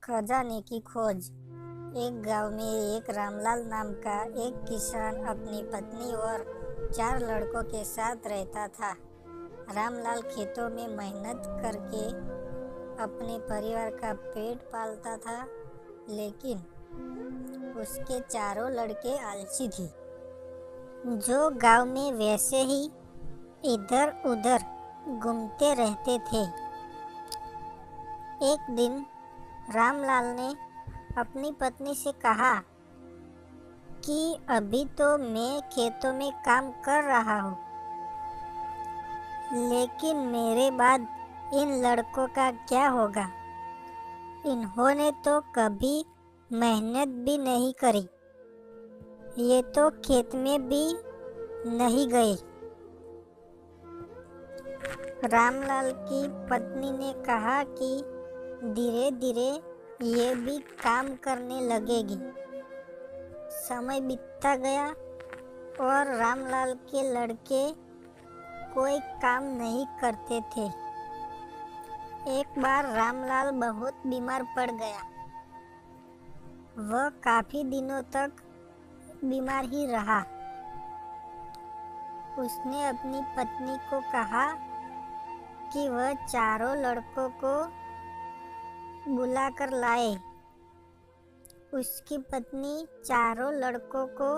खजाने की खोज। एक गांव में एक रामलाल नाम का एक किसान अपनी पत्नी और 4 लड़कों के साथ रहता था। रामलाल खेतों में मेहनत करके अपने परिवार का पेट पालता था, लेकिन उसके चारों लड़के आलसी थे, जो गांव में वैसे ही इधर उधर घूमते रहते थे। एक दिन रामलाल ने अपनी पत्नी से कहा कि अभी तो मैं खेतों में काम कर रहा हूँ, लेकिन मेरे बाद इन लड़कों का क्या होगा? इन्होंने तो कभी मेहनत भी नहीं करी, ये तो खेत में भी नहीं गए। रामलाल की पत्नी ने कहा कि धीरे धीरे ये भी काम करने लगेगी। समय बीतता गया और रामलाल के लड़के कोई काम नहीं करते थे। एक बार रामलाल बहुत बीमार पड़ गया। वह काफी दिनों तक बीमार ही रहा। उसने अपनी पत्नी को कहा कि वह चारों लड़कों को बुलाकर लाए। उसकी पत्नी चारों लड़कों को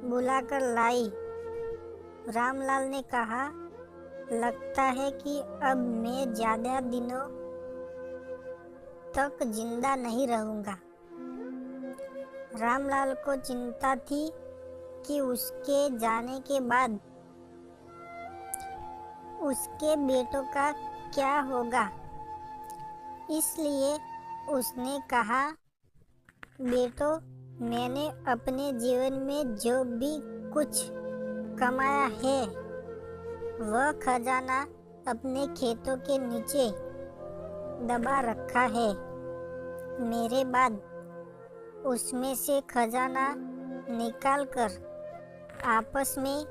बुलाकर लाई। रामलाल ने कहा, लगता है कि अब मैं ज़्यादा दिनों तक जिंदा नहीं रहूँगा। रामलाल को चिंता थी कि उसके जाने के बाद उसके बेटों का क्या होगा। इसलिए उसने कहा, बेटों, मैंने अपने जीवन में जो भी कुछ कमाया है, वह खजाना अपने खेतों के नीचे दबा रखा है। मेरे बाद उसमें से खजाना निकालकर आपस में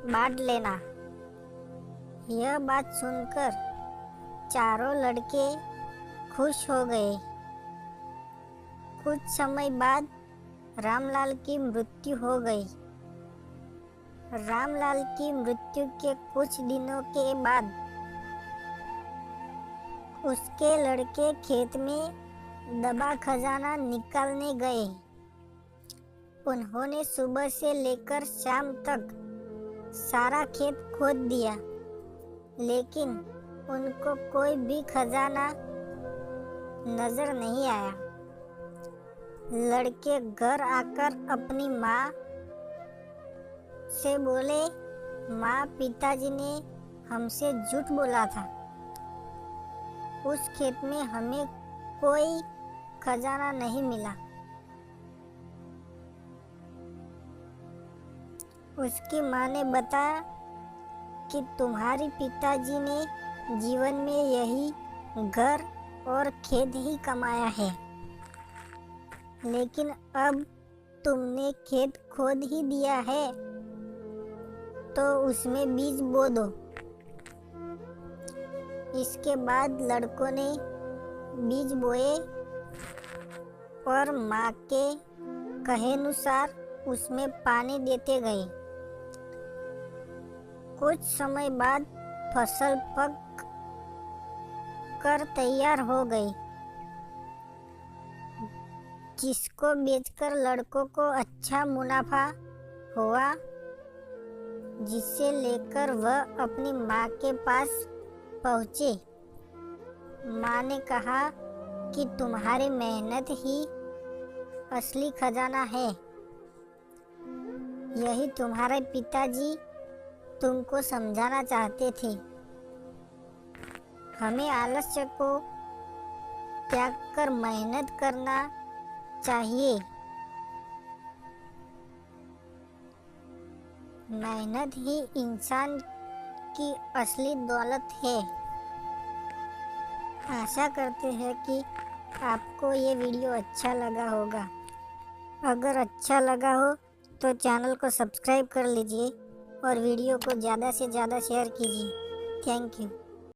बांट लेना। यह बात सुनकर चारों लड़के खुश हो गए। कुछ समय बाद रामलाल की मृत्यु हो गई। रामलाल की मृत्यु के कुछ दिनों के बाद उसके लड़के खेत में दबा खजाना निकालने गए। उन्होंने सुबह से लेकर शाम तक सारा खेत खोद दिया, लेकिन उनको कोई भी खजाना नजर नहीं आया। लड़के घर आकर अपनी माँ से बोले, माँ, पिताजी ने हमसे झूठ बोला था। उस खेत में हमें कोई खजाना नहीं मिला। उसकी माँ ने बताया कि तुम्हारे पिताजी ने जीवन में यही घर और खेत ही कमाया है, लेकिन अब तुमने खेत खोद ही दिया है, तो उसमें बीज बो दो। इसके बाद लड़कों ने बीज बोए और माँ के कहेनुसार उसमें पानी देते गए। कुछ समय बाद फसल पक कर तैयार हो गई, जिसको बेचकर लड़कों को अच्छा मुनाफा हुआ, जिसे लेकर वह अपनी माँ के पास पहुँचे। माँ ने कहा कि तुम्हारी मेहनत ही असली खजाना है। यही तुम्हारे पिताजी तुमको समझाना चाहते थे। हमें आलस्य को त्याग कर मेहनत करना चाहिए। मेहनत ही इंसान की असली दौलत है। आशा करते हैं कि आपको ये वीडियो अच्छा लगा होगा। अगर अच्छा लगा हो तो चैनल को सब्सक्राइब कर लीजिए और वीडियो को ज़्यादा से ज़्यादा शेयर कीजिए। Thank you.